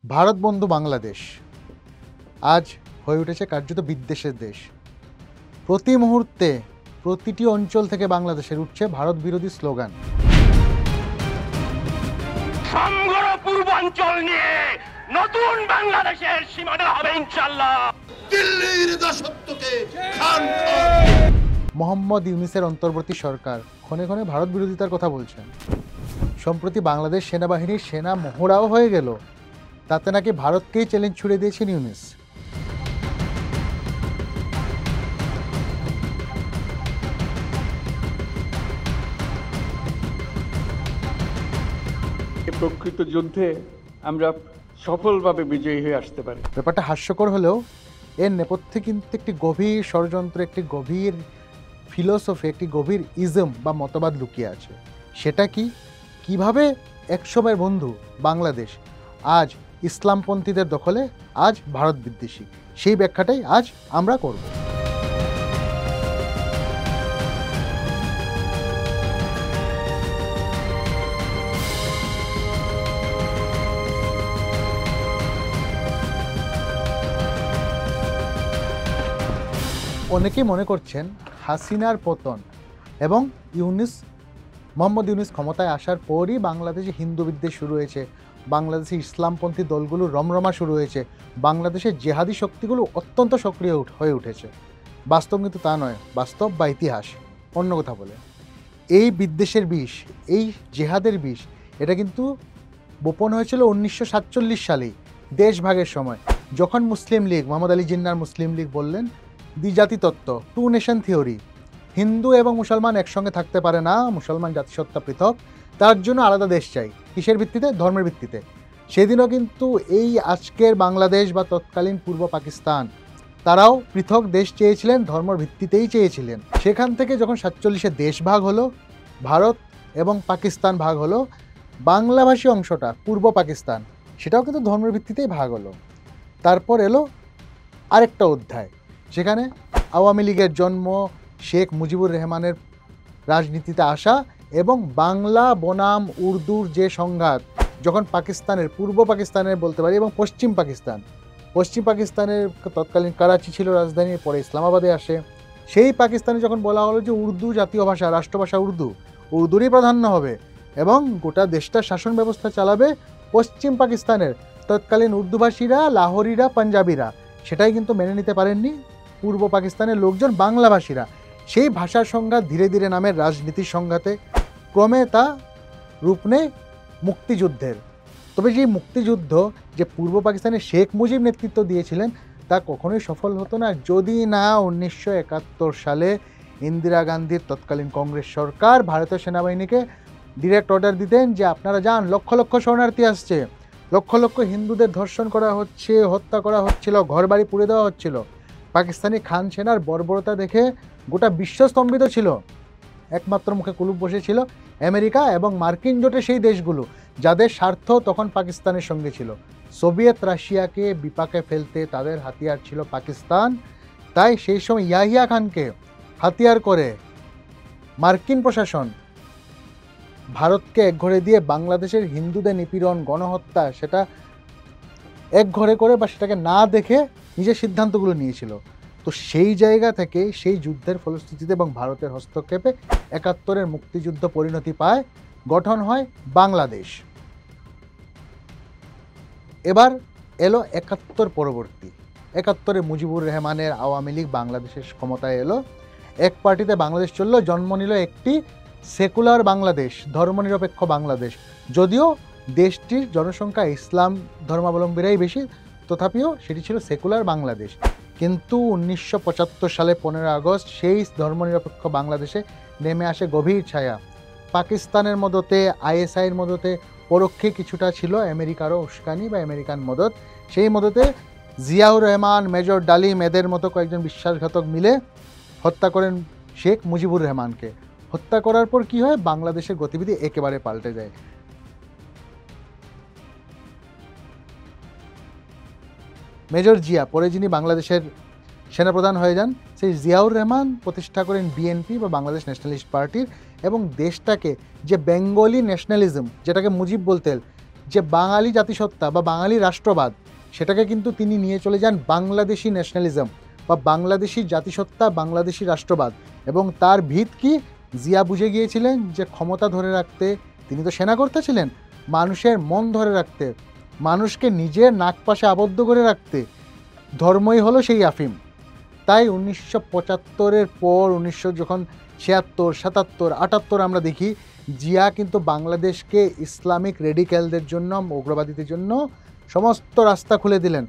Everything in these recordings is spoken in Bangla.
ভারত বন্ধু বাংলাদেশ আজ হয়ে উঠেছে কার্যত বিদ্বেষের দেশ। প্রতি মুহূর্তে প্রতিটি অঞ্চল থেকে বাংলাদেশের উঠছে ভারত বিরোধী স্লোগান। সমগ্র পূর্বাঞ্চল নিয়ে নতুন বাংলাদেশের সীমানা হবে ইনশাআল্লাহ। দিল্লির দাসত্বকে খান মোহাম্মদ ইউনূসের অন্তর্বর্তী সরকার ক্ষণে ক্ষণে ভারত বিরোধিতার কথা বলছেন। সম্প্রতি বাংলাদেশ সেনাবাহিনীর সেনা মহড়াও হয়ে গেল, তাতে নাকি ভারতকেই চ্যালেঞ্জ ছুড়ে দিয়েছেন ইউনূস। প্রকৃত যুদ্ধে আমরা সফলভাবে বিজয়ী হয়ে আসতে পারি। ব্যাপারটা হাস্যকর হলেও এর নেপথ্যে কিন্তু একটি গভীর ষড়যন্ত্র, একটি গভীর ফিলোসফি, একটি গভীর ইজম বা মতবাদ লুকিয়ে আছে। সেটা কি, কিভাবে একসময়ের বন্ধু বাংলাদেশ আজ ইসলামপন্থীদের দখলে, আজ ভারত বিদ্বেষী, সেই ব্যাখ্যাটাই আজ আমরা করব। অনেকেই মনে করছেন হাসিনার পতন এবং মোহাম্মদ ইউনূস ক্ষমতায় আসার পরই বাংলাদেশে হিন্দু বিদ্বেষ শুরু হয়েছে, বাংলাদেশে ইসলামপন্থী দলগুলো রমরমা শুরু হয়েছে, বাংলাদেশের জেহাদি শক্তিগুলো অত্যন্ত সক্রিয় হয়ে উঠেছে। বাস্তব কিন্তু তা নয়, বাস্তব বা ইতিহাস অন্য কথা বলে। এই বিদ্বেষের বিষ, এই জেহাদের বিষ, এটা কিন্তু বপন হয়েছিল 1947 সালেই দেশভাগের সময়, যখন মুসলিম লীগ, মোহাম্মদ আলী জিন্নার মুসলিম লীগ বললেন দ্বিজাতি তত্ত্ব, টু নেশন থিওরি, হিন্দু এবং মুসলমান একসঙ্গে থাকতে পারে না, মুসলমান জাতিসত্তা পৃথক, তার জন্য আলাদা দেশ চাই। কিসের ভিত্তিতে? ধর্মের ভিত্তিতে। সেদিনও কিন্তু এই আজকের বাংলাদেশ বা তৎকালীন পূর্ব পাকিস্তান, তারাও পৃথক দেশ চেয়েছিলেন, ধর্মের ভিত্তিতেই চেয়েছিলেন। সেখান থেকে যখন 47-এ দেশ ভাগ হলো, ভারত এবং পাকিস্তান ভাগ হলো, বাংলাভাষী অংশটা পূর্ব পাকিস্তান, সেটাও কিন্তু ধর্মের ভিত্তিতেই ভাগ হলো। তারপর এলো আরেকটা অধ্যায়, সেখানে আওয়ামী লীগের জন্ম, শেখ মুজিবুর রহমানের রাজনীতিতে আসা এবং বাংলা বনাম উর্দুর যে সংঘাত, যখন পাকিস্তানের, পূর্ব পাকিস্তানের বলতে পারি, এবং পশ্চিম পাকিস্তানের তৎকালীন করাচি ছিল রাজধানী, পরে ইসলামাবাদে আসে। সেই পাকিস্তানে যখন বলা হলো যে উর্দু জাতীয় ভাষা, রাষ্ট্রভাষা উর্দুরই প্রাধান্য হবে এবং গোটা দেশটা শাসন ব্যবস্থা চালাবে পশ্চিম পাকিস্তানের তৎকালীন উর্দুভাষীরা, লাহোরিরা, পাঞ্জাবিরা, সেটাই কিন্তু মেনে নিতে পারেননি পূর্ব পাকিস্তানের লোকজন, বাংলাভাষীরা। সেই ভাষার সংঘাত ধীরে ধীরে নামের রাজনীতির সংঘাতে ক্রমে তা রূপ নেয় মুক্তিযুদ্ধের। তবে সেই মুক্তিযুদ্ধ যে পূর্ব পাকিস্তানে শেখ মুজিব নেতৃত্ব দিয়েছিলেন, তা কখনোই সফল হতো না যদি না 1971 সালে ইন্দিরা গান্ধীর তৎকালীন কংগ্রেস সরকার ভারতীয় সেনাবাহিনীকে ডিরেক্ট অর্ডার দিতেন যে আপনারা যান, লক্ষ লক্ষ শরণার্থী আসছে, লক্ষ লক্ষ হিন্দুদের ধর্ষণ করা হচ্ছে, হত্যা করা হচ্ছিল, ঘরবাড়ি পুড়ে দেওয়া হচ্ছিল। পাকিস্তানি খান সেনার বর্বরতা দেখে গোটা বিশ্ব স্তম্ভিত ছিল। একমাত্র মুখে কুলুপ বসেছিল আমেরিকা এবং মার্কিন জোটের সেই দেশগুলো, যাদের স্বার্থ তখন পাকিস্তানের সঙ্গে ছিল। সোভিয়েত রাশিয়াকে বিপাকে ফেলতে তাদের হাতিয়ার ছিল পাকিস্তান। তাই সেই সময় ইয়াহিয়া খানকে হাতিয়ার করে মার্কিন প্রশাসন ভারতকে একঘরে দিয়ে বাংলাদেশের হিন্দুদের নিপীড়ন, গণহত্যা, সেটা একঘরে করে বা সেটাকে না দেখে নিজের সিদ্ধান্তগুলো নিয়েছিল। তো সেই জায়গা থেকে, সেই যুদ্ধের ফলশ্রুতিতে এবং ভারতের হস্তক্ষেপে 71-এর মুক্তিযুদ্ধ পরিণতি পায়, গঠন হয় বাংলাদেশ। এবার এলো 71 পরবর্তী, 71-এ মুজিবুর রহমানের আওয়ামী লীগ বাংলাদেশের ক্ষমতায় এলো, এক পার্টিতে বাংলাদেশ চললো, জন্ম নিল একটি সেকুলার বাংলাদেশ, ধর্মনিরপেক্ষ বাংলাদেশ। যদিও দেশটির জনসংখ্যা ইসলাম ধর্মাবলম্বীরাই বেশি, তথাপিও সেটি ছিল সেকুলার বাংলাদেশ। কিন্তু 1975 সালে 15 আগস্ট সেই ধর্মনিরপেক্ষ বাংলাদেশে নেমে আসে গভীর ছায়া। পাকিস্তানের মদতে, আইএসআইয়ের মদতে, পরোক্ষে কিছুটা ছিল আমেরিকারও উস্কানি বা আমেরিকান মদত। সেই মদতে জিয়াউর রহমান, মেজর ডালিম, এদের মতো কয়েকজন বিশ্বাসঘাতক মিলে হত্যা করেন শেখ মুজিবুর রহমানকে। হত্যা করার পর কি হয়? বাংলাদেশের গতিবিধি একেবারে পাল্টে যায়। মেজর জিয়া, পরে যিনি বাংলাদেশের সেনাপ্রধান হয়ে যান, সেই জিয়াউর রহমান প্রতিষ্ঠা করেন বিএনপি বা বাংলাদেশ ন্যাশনালিস্ট পার্টির, এবং দেশটাকে যে বেঙ্গলি ন্যাশনালিজম, যেটাকে মুজিব বলতেন, যে বাঙালি জাতিসত্তা বা বাঙালি রাষ্ট্রবাদ, সেটাকে কিন্তু তিনি নিয়ে চলে যান বাংলাদেশি ন্যাশনালিজম বা বাংলাদেশি জাতিসত্তা, বাংলাদেশি রাষ্ট্রবাদ। এবং তার ভিত কি? জিয়া বুঝে গিয়েছিলেন যে ক্ষমতা ধরে রাখতে, তিনি তো সেনাকর্তা ছিলেন, মানুষের মন ধরে রাখতে, মানুষকে নিজের নাকপাশে আবদ্ধ করে রাখতে ধর্মই হলো সেই আফিম। তাই 1975-এর পর 1900 যখন 76, 77, 78 আমরা দেখি, জিয়া কিন্তু বাংলাদেশকে ইসলামিক রেডিক্যালদের জন্য, উগ্রবাদীদের জন্য সমস্ত রাস্তা খুলে দিলেন।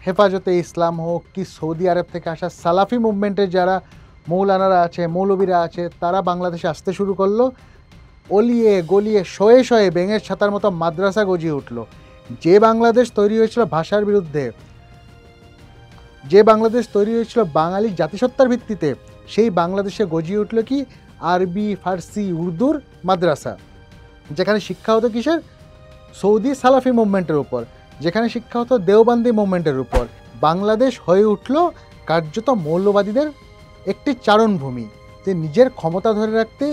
হেফাজতে ইসলাম হোক কি সৌদি আরব থেকে আসা সালাফি মুভমেন্টের যারা মৌলানারা আছে, মৌলবীরা আছে, তারা বাংলাদেশে আসতে শুরু করলো। অলিয়ে গলিয়ে শয়ে শয়ে ব্যাঙের ছাতার মতো মাদ্রাসা গজিয়ে উঠল। যে বাংলাদেশ তৈরি হয়েছিল ভাষার বিরুদ্ধে, যে বাংলাদেশ তৈরি হয়েছিল বাঙালি জাতিসত্তার ভিত্তিতে, সেই বাংলাদেশে গজিয়ে উঠল কি? আরবি, ফার্সি, উর্দুর মাদ্রাসা, যেখানে শিক্ষা হতো কিসের? সৌদি সালাফি মুভমেন্টের উপর, যেখানে শিক্ষা হতো দেওবন্দি মুভমেন্টের উপর। বাংলাদেশ হয়ে উঠল কার্যত মৌলবাদীদের একটি চারণভূমি। যে নিজের ক্ষমতা ধরে রাখতে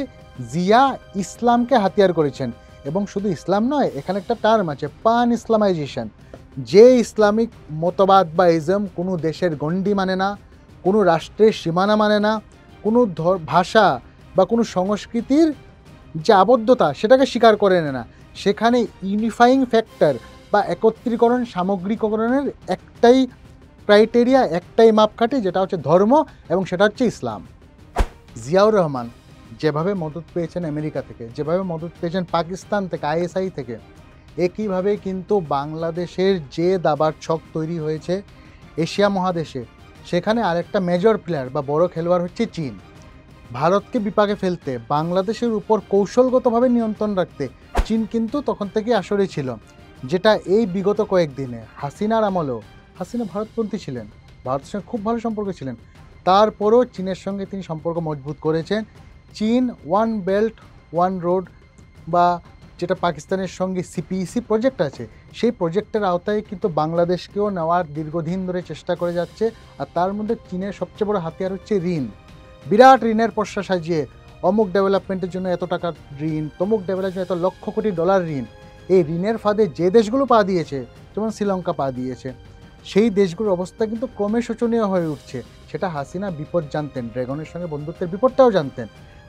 জিয়া ইসলামকে হাতিয়ার করেছেন। এবং শুধু ইসলাম নয়, এখানে একটা টার্ম আছে, পান ইসলামাইজেশন। যে ইসলামিক মতবাদ বা ইজম কোনো দেশের গণ্ডি মানে না, কোনো রাষ্ট্রের সীমানা মানে না, কোনো ভাষা বা কোনো সংস্কৃতির যে আবদ্ধতা সেটাকে স্বীকার করে না, সেখানে ইউনিফাইং ফ্যাক্টর বা একত্রীকরণ, সামগ্রিককরণের একটাই ক্রাইটেরিয়া, একটাই মাপকাঠি, যেটা হচ্ছে ধর্ম, এবং সেটা হচ্ছে ইসলাম। জিয়াউর রহমান যেভাবে মদত পেয়েছেন আমেরিকা থেকে, যেভাবে মদত পেয়েছেন পাকিস্তান থেকে, আইএসআই থেকে, একইভাবে কিন্তু বাংলাদেশের যে দাবার ছক তৈরি হয়েছে এশিয়া মহাদেশে, সেখানে আরেকটা মেজর প্লেয়ার বা বড় খেলোয়াড় হচ্ছে চীন। ভারতকে বিপাকে ফেলতে, বাংলাদেশের উপর কৌশলগতভাবে নিয়ন্ত্রণ রাখতে চীন কিন্তু তখন থেকে আসরে ছিল, যেটা এই বিগত কয়েকদিনে হাসিনার আমলেও, হাসিনা ভারতপন্থী ছিলেন, ভারতের সঙ্গে খুব ভালো সম্পর্ক ছিলেন, তারপরও চীনের সঙ্গে তিনি সম্পর্ক মজবুত করেছেন। চীন ওয়ান বেল্ট ওয়ান রোড বা যেটা পাকিস্তানের সঙ্গে সিপিইসি প্রজেক্ট আছে, সেই প্রজেক্টের আওতায় কিন্তু বাংলাদেশকেও নেওয়ার দীর্ঘদিন ধরে চেষ্টা করে যাচ্ছে। আর তার মধ্যে চীনের সবচেয়ে বড় হাতিয়ার হচ্ছে ঋণ। বিরাট ঋণের পর্ষা সাজিয়ে অমুক ডেভেলপমেন্টের জন্য এত টাকার ঋণ, তমুক ডেভেলপমেন্টের জন্য এত লক্ষ কোটি ডলার ঋণ। এই ঋণের ফাঁদে যে দেশগুলো পা দিয়েছে, যেমন শ্রীলঙ্কা পা দিয়েছে, সেই দেশগুলোর অবস্থা কিন্তু ক্রমে শোচনীয় হয়ে উঠছে। সেটা হাসিনা বিপদ জানতেন, ড্রাগনের সঙ্গে বন্ধুত্বের বিপদটাও জানতেন।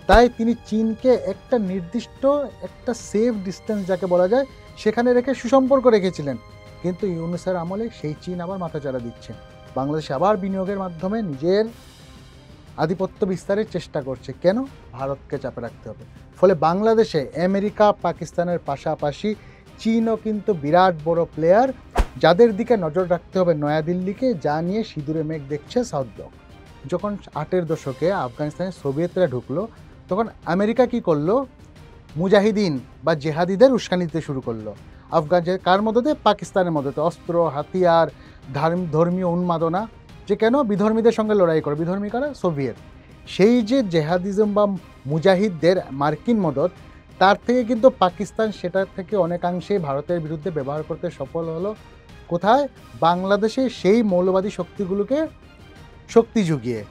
তাই তিনি চীনকে একটা নির্দিষ্ট, একটা সেফ ডিস্টেন্স যাকে বলা যায়, সেখানে রেখে সুসম্পর্ক রেখেছিলেন। কিন্তু ইউনূসের আমলে সেই চীন আবার মাথাচাড়া দিচ্ছে, বাংলাদেশে আবার বিনিয়োগের মাধ্যমে নিজের আধিপত্য বিস্তারের চেষ্টা করছে। কেন? ভারতকে চাপে রাখতে হবে। ফলে বাংলাদেশে আমেরিকা, পাকিস্তানের পাশাপাশি চীনও কিন্তু বিরাট বড় প্লেয়ার, যাদের দিকে নজর রাখতে হবে নয়াদিল্লিকে, যা নিয়ে সিঁদুরে মেঘ দেখছে সাউথ ব্লক। যখন 8-এর দশকে আফগানিস্তানে সোভিয়েতরা ঢুকলো, তখন আমেরিকা কি করলো? মুজাহিদিন বা জেহাদিদের উস্কানি দিতে শুরু করলো। কার মদতে? পাকিস্তানের মদতে। অস্ত্র, হাতিয়ার, ধর্মীয় উন্মাদনা, যে কেন বিধর্মীদের সঙ্গে লড়াই করে। বিধর্মী কারা? সোভিয়েত। সেই যে জেহাদিজম বা মুজাহিদদের মার্কিন মদত, তার থেকে কিন্তু পাকিস্তান সেটার থেকে অনেকাংশেই ভারতের বিরুদ্ধে ব্যবহার করতে সফল হলো। কোথায়? বাংলাদেশে সেই মৌলবাদী শক্তিগুলোকে শক্তি জুগিয়ে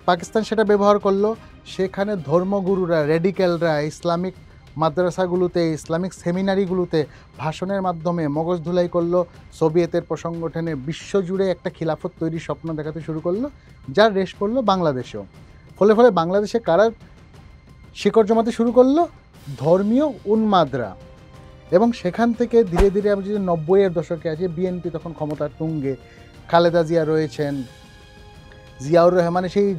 পাকিস্তান সেটা ব্যবহার করলো। সেখানে ধর্মগুরুরা, রেডিক্যালরা ইসলামিক মাদ্রাসাগুলোতে, ইসলামিক সেমিনারিগুলোতে ভাষণের মাধ্যমে মগজ ধুলাই করলো। সোভিয়েতের প্রসঙ্গ টেনে বিশ্বজুড়ে একটা খিলাফত তৈরির স্বপ্ন দেখাতে শুরু করলো, যার রেশ পড়লো বাংলাদেশেও। ফলে বাংলাদেশে কারা শিকড় জমাতে শুরু করলো? ধর্মীয় উন্মাদরা। এবং সেখান থেকে ধীরে ধীরে আমি যদি 90-এর দশকে আছে, বিএনপি তখন ক্ষমতার তুঙ্গে, খালেদা জিয়া রয়েছেন, জিয়াউর রহমানের সেই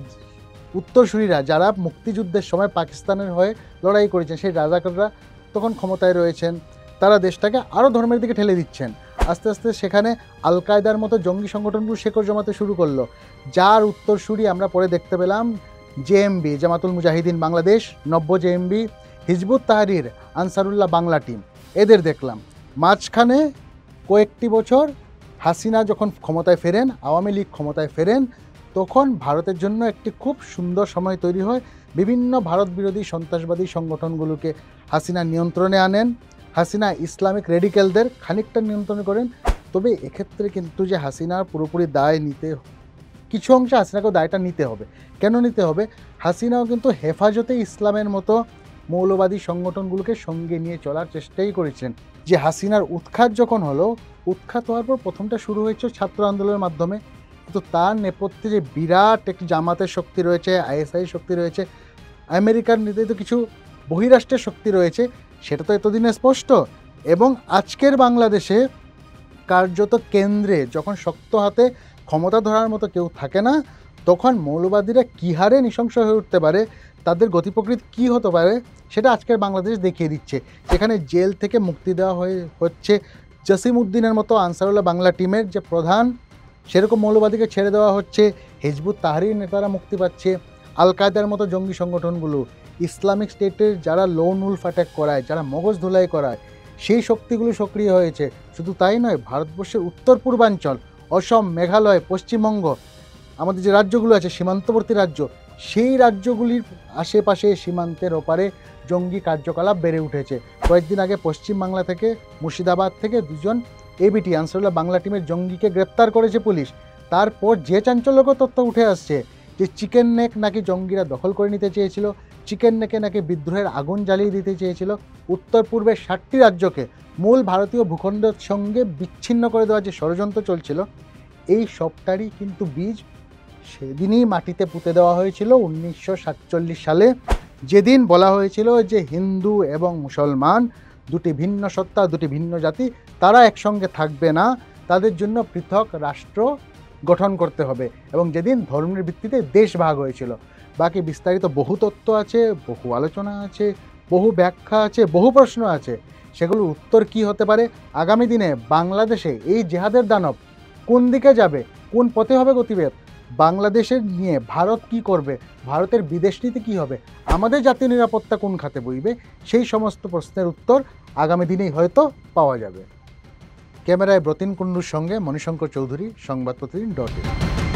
উত্তরসূরিরা যারা মুক্তিযুদ্ধের সময় পাকিস্তানের হয়ে লড়াই করেছেন, সেই রাজাকাররা তখন ক্ষমতায় রয়েছেন। তারা দেশটাকে আরও ধর্মের দিকে ঠেলে দিচ্ছেন। আস্তে আস্তে সেখানে আল কায়দার মতো জঙ্গি সংগঠনগুলো শেকড় জমাতে শুরু করলো, যার উত্তরসূরি আমরা পরে দেখতে পেলাম জেএমবি, জামাতুল মুজাহিদিন বাংলাদেশ, নব্য জেএমবি, হিজবুত তাহরির, আনসারুল্লাহ বাংলা টিম, এদের দেখলাম। মাঝখানে কয়েকটি বছর হাসিনা যখন ক্ষমতায় ফেরেন, আওয়ামী লীগ ক্ষমতায় ফেরেন, তখন ভারতের জন্য একটি খুব সুন্দর সময় তৈরি হয়। বিভিন্ন ভারত বিরোধী সন্ত্রাসবাদী সংগঠনগুলোকে হাসিনা নিয়ন্ত্রণে আনেন। হাসিনা ইসলামিক রেডিক্যালদের খানিকটা নিয়ন্ত্রণ করেন। তবে এক্ষেত্রে কিন্তু যে হাসিনার পুরোপুরি দায় নিতে, কিছু অংশে হাসিনাকেও দায়টা নিতে হবে। কেন নিতে হবে? হাসিনাও কিন্তু হেফাজতে ইসলামের মতো মৌলবাদী সংগঠনগুলোকে সঙ্গে নিয়ে চলার চেষ্টাই করেছেন। যে হাসিনার উৎখাত যখন হলো, উৎখাত হওয়ার পর প্রথমটা শুরু হয়েছে ছাত্র আন্দোলনের মাধ্যমে, কিন্তু তার নেপথ্যে যে বিরাট একটি জামাতের শক্তি রয়েছে, আইএসআই শক্তি রয়েছে, আমেরিকার নির্ধারিত কিছু বহিরাষ্ট্রের শক্তি রয়েছে, সেটা তো এতদিনে স্পষ্ট। এবং আজকের বাংলাদেশে কার্যত কেন্দ্রে যখন শক্ত হাতে ক্ষমতা ধরার মতো কেউ থাকে না, তখন মৌলবাদীরা কী হারে নৃশংস হয়ে উঠতে পারে, তাদের গতিপ্রকৃতি কী হতে পারে, সেটা আজকের বাংলাদেশ দেখিয়ে দিচ্ছে। সেখানে জেল থেকে মুক্তি দেওয়া হচ্ছে জসিম উদ্দিনের মতো আনসারুল্লাহ বাংলা টিমের যে প্রধান, সেরকম মৌলবাদীকে ছেড়ে দেওয়া হচ্ছে, হিজবুত তাহরির নেতারা মুক্তি পাচ্ছে, আল কায়দার মতো জঙ্গি সংগঠনগুলো, ইসলামিক স্টেটের যারা লোন উলফ অ্যাটাক করায়, যারা মগজ ধুলাই করায়, সেই শক্তিগুলো সক্রিয় হয়েছে। শুধু তাই নয়, ভারতবর্ষের উত্তর পূর্বাঞ্চল, অসম, মেঘালয়, পশ্চিমবঙ্গ, আমাদের যে রাজ্যগুলো আছে সীমান্তবর্তী রাজ্য, সেই রাজ্যগুলির আশেপাশে সীমান্তের ওপারে জঙ্গি কার্যকলাপ বেড়ে উঠেছে। কয়েকদিন আগে পশ্চিমবাংলা থেকে, মুর্শিদাবাদ থেকে 2জন এবিটি আনসারুল্লাহ বাংলা টিমের জঙ্গিকে গ্রেপ্তার করেছে পুলিশ। তারপর যে চাঞ্চল্যকর তথ্য উঠে আসছে যে চিকেন নেক নাকি জঙ্গিরা দখল করে নিতে চেয়েছিল, চিকেন নেকে নাকি বিদ্রোহের আগুন জ্বালিয়ে দিতে চেয়েছিল, উত্তর পূর্বের 7টি রাজ্যকে মূল ভারতীয় ভূখণ্ডের সঙ্গে বিচ্ছিন্ন করে দেওয়ার যে ষড়যন্ত্র চলছিল, এই সবটারই কিন্তু বীজ সেদিনই মাটিতে পুঁতে দেওয়া হয়েছিল 1947 সালে, যেদিন বলা হয়েছিল যে হিন্দু এবং মুসলমান দুটি ভিন্ন সত্তা, দুটি ভিন্ন জাতি, তারা একসঙ্গে থাকবে না, তাদের জন্য পৃথক রাষ্ট্র গঠন করতে হবে। এবং যেদিন ধর্মের ভিত্তিতে দেশ ভাগ হয়েছিল। বাকি বিস্তারিত বহু তথ্য আছে, বহু আলোচনা আছে, বহু ব্যাখ্যা আছে, বহু প্রশ্ন আছে। সেগুলোর উত্তর কি হতে পারে? আগামী দিনে বাংলাদেশে এই জেহাদের দানব কোন দিকে যাবে, কোন পথে হবে গতিবেগ, বাংলাদেশের নিয়ে ভারত কি করবে, ভারতের বিদেশ নীতি কী হবে, আমাদের জাতীয় নিরাপত্তা কোন খাতে বইবে, সেই সমস্ত প্রশ্নের উত্তর আগামী দিনেই হয়তো পাওয়া যাবে। ক্যামেরায় ব্রতিন কুণ্ডুর সঙ্গে মণিশঙ্কর চৌধুরী, সংবাদ প্রতিদিন .in।